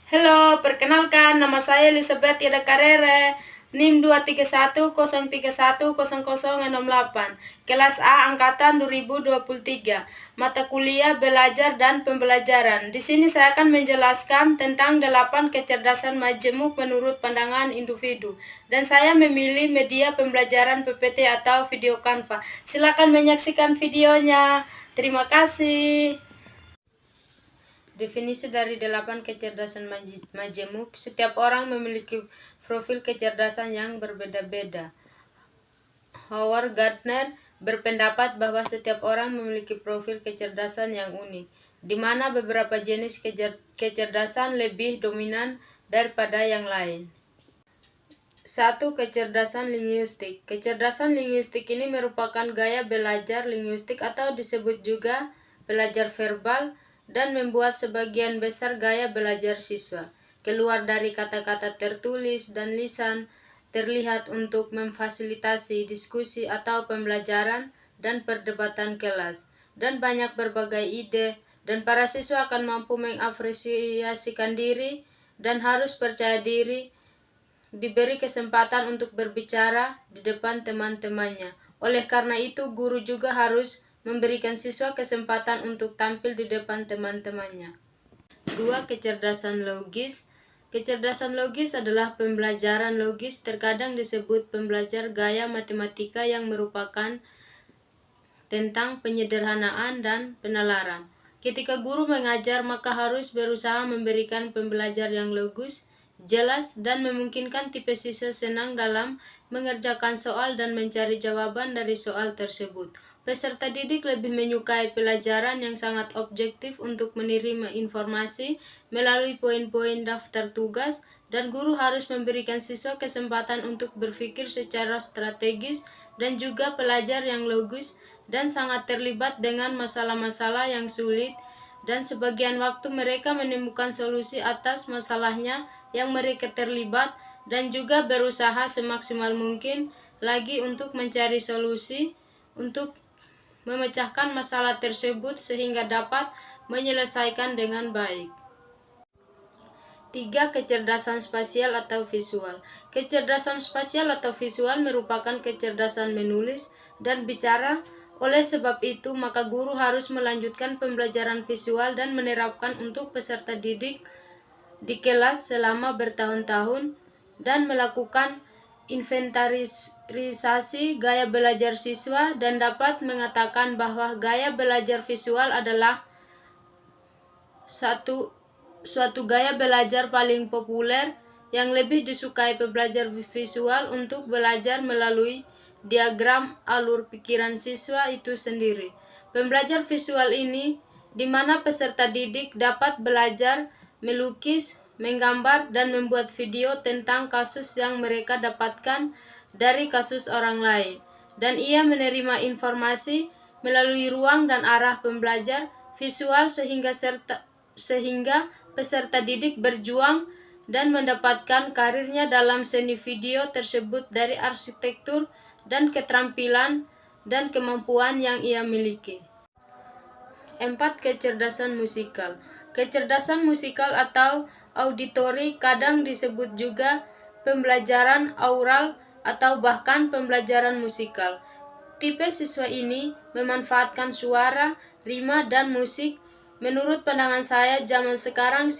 Halo, perkenalkan nama saya Elizabeth Yada Karere, NIM 231010068, kelas A angkatan 2023, mata kuliah belajar dan pembelajaran. Di sini saya akan menjelaskan tentang 8 kecerdasan majemuk menurut pandangan individu. Dan saya memilih media pembelajaran PPT atau video Canva. Silakan menyaksikan videonya. Terima kasih. Definisi dari 8 kecerdasan majemuk, setiap orang memiliki profil kecerdasan yang berbeda-beda. Howard Gardner berpendapat bahwa setiap orang memiliki profil kecerdasan yang unik, di mana beberapa jenis kecerdasan lebih dominan daripada yang lain. 1. Kecerdasan linguistik. Kecerdasan linguistik ini merupakan gaya belajar linguistik atau disebut juga belajar verbal, dan membuat sebagian besar gaya belajar siswa keluar dari kata-kata tertulis dan lisan terlihat untuk memfasilitasi diskusi atau pembelajaran dan perdebatan kelas, dan banyak berbagai ide, dan para siswa akan mampu mengapresiasikan diri dan harus percaya diri, diberi kesempatan untuk berbicara di depan teman-temannya. Oleh karena itu, guru juga harus memberikan siswa kesempatan untuk tampil di depan teman-temannya. 2. Kecerdasan logis. Kecerdasan logis adalah pembelajaran logis, terkadang disebut pembelajar gaya matematika, yang merupakan tentang penyederhanaan dan penalaran. Ketika guru mengajar, maka harus berusaha memberikan pembelajar yang logis, jelas, dan memungkinkan tipe siswa senang dalam mengerjakan soal dan mencari jawaban dari soal tersebut. Peserta didik lebih menyukai pelajaran yang sangat objektif untuk menerima informasi melalui poin-poin daftar tugas, dan guru harus memberikan siswa kesempatan untuk berpikir secara strategis, dan juga pelajar yang logis dan sangat terlibat dengan masalah-masalah yang sulit, dan sebagian waktu mereka menemukan solusi atas masalahnya yang mereka terlibat, dan juga berusaha semaksimal mungkin lagi untuk mencari solusi untuk memecahkan masalah tersebut sehingga dapat menyelesaikan dengan baik. 3. Kecerdasan spasial atau visual. Kecerdasan spasial atau visual merupakan kecerdasan menulis dan bicara. Oleh sebab itu, maka guru harus melanjutkan pembelajaran visual dan menerapkan untuk peserta didik di kelas selama bertahun-tahun, dan melakukan inventarisasi gaya belajar siswa, dan dapat mengatakan bahwa gaya belajar visual adalah suatu gaya belajar paling populer yang lebih disukai pembelajar visual untuk belajar melalui diagram alur pikiran siswa itu sendiri. Pembelajar visual ini di mana peserta didik dapat belajar melukis, menggambar, dan membuat video tentang kasus yang mereka dapatkan dari kasus orang lain, dan ia menerima informasi melalui ruang dan arah pembelajar visual sehingga peserta didik berjuang dan mendapatkan karirnya dalam seni video tersebut dari arsitektur dan keterampilan dan kemampuan yang ia miliki. 4. Kecerdasan musikal. Kecerdasan musikal atau auditory kadang disebut juga pembelajaran aural atau bahkan pembelajaran musikal. Tipe siswa ini memanfaatkan suara, rima, dan musik. Menurut pandangan saya, zaman sekarang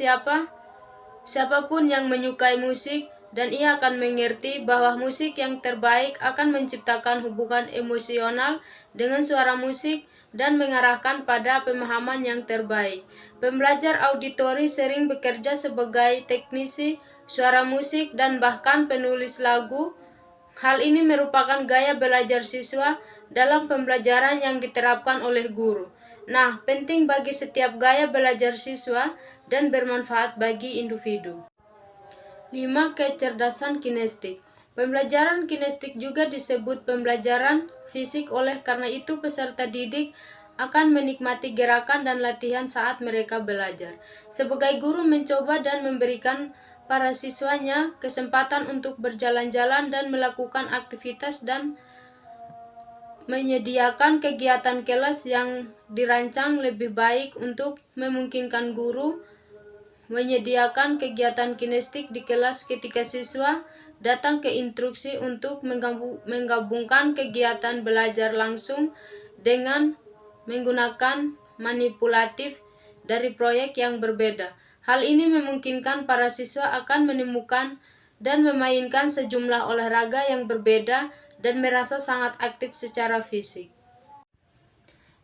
siapapun yang menyukai musik, dan ia akan mengerti bahwa musik yang terbaik akan menciptakan hubungan emosional dengan suara musik dan mengarahkan pada pemahaman yang terbaik. Pembelajar auditori sering bekerja sebagai teknisi suara musik dan bahkan penulis lagu. Hal ini merupakan gaya belajar siswa dalam pembelajaran yang diterapkan oleh guru. Nah, penting bagi setiap gaya belajar siswa dan bermanfaat bagi individu. 5. Kecerdasan kinestik. Pembelajaran kinestik juga disebut pembelajaran fisik, oleh karena itu peserta didik akan menikmati gerakan dan latihan saat mereka belajar. Sebagai guru mencoba dan memberikan para siswanya kesempatan untuk berjalan-jalan dan melakukan aktivitas dan menyediakan kegiatan kelas yang dirancang lebih baik untuk memungkinkan guru menyediakan kegiatan kinestik di kelas ketika siswa datang ke instruksi untuk menggabungkan kegiatan belajar langsung dengan menggunakan manipulatif dari proyek yang berbeda. Hal ini memungkinkan para siswa akan menemukan dan memainkan sejumlah olahraga yang berbeda dan merasa sangat aktif secara fisik.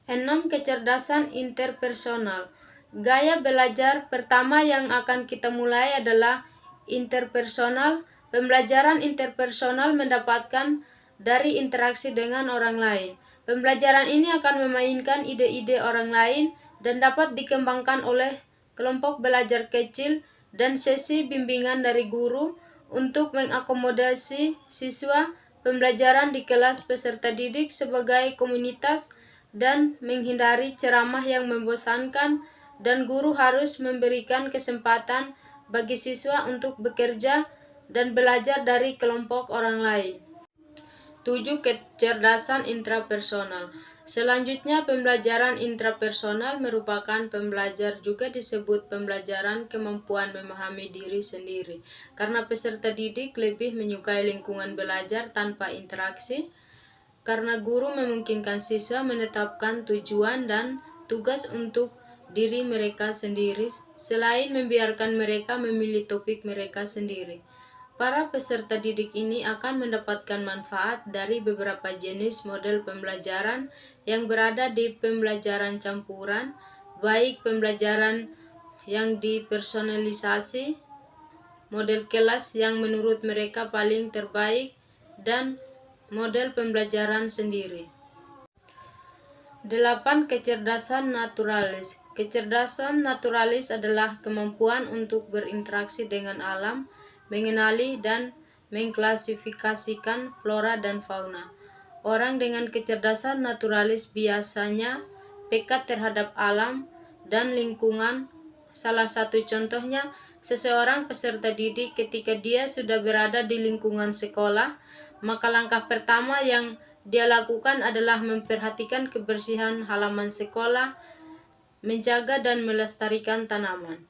6. Kecerdasan interpersonal. Gaya belajar pertama yang akan kita mulai adalah interpersonal. Pembelajaran interpersonal mendapatkan dari interaksi dengan orang lain. Pembelajaran ini akan memainkan ide-ide orang lain dan dapat dikembangkan oleh kelompok belajar kecil dan sesi bimbingan dari guru untuk mengakomodasi siswa. Pembelajaran di kelas peserta didik sebagai komunitas dan menghindari ceramah yang membosankan, dan guru harus memberikan kesempatan bagi siswa untuk bekerja dan belajar dari kelompok orang lain. 7. Kecerdasan intrapersonal. Selanjutnya, pembelajaran intrapersonal merupakan pembelajar juga disebut pembelajaran kemampuan memahami diri sendiri, karena peserta didik lebih menyukai lingkungan belajar tanpa interaksi, karena guru memungkinkan siswa menetapkan tujuan dan tugas untuk diri mereka sendiri, selain membiarkan mereka memilih topik mereka sendiri. Para peserta didik ini akan mendapatkan manfaat dari beberapa jenis model pembelajaran yang berada di pembelajaran campuran, baik pembelajaran yang dipersonalisasi, model kelas yang menurut mereka paling terbaik, dan model pembelajaran sendiri. 8. Kecerdasan naturalis. Kecerdasan naturalis adalah kemampuan untuk berinteraksi dengan alam, mengenali dan mengklasifikasikan flora dan fauna. Orang dengan kecerdasan naturalis biasanya peka terhadap alam dan lingkungan. Salah satu contohnya, seseorang peserta didik ketika dia sudah berada di lingkungan sekolah, maka langkah pertama yang dia lakukan adalah memperhatikan kebersihan halaman sekolah, menjaga dan melestarikan tanaman.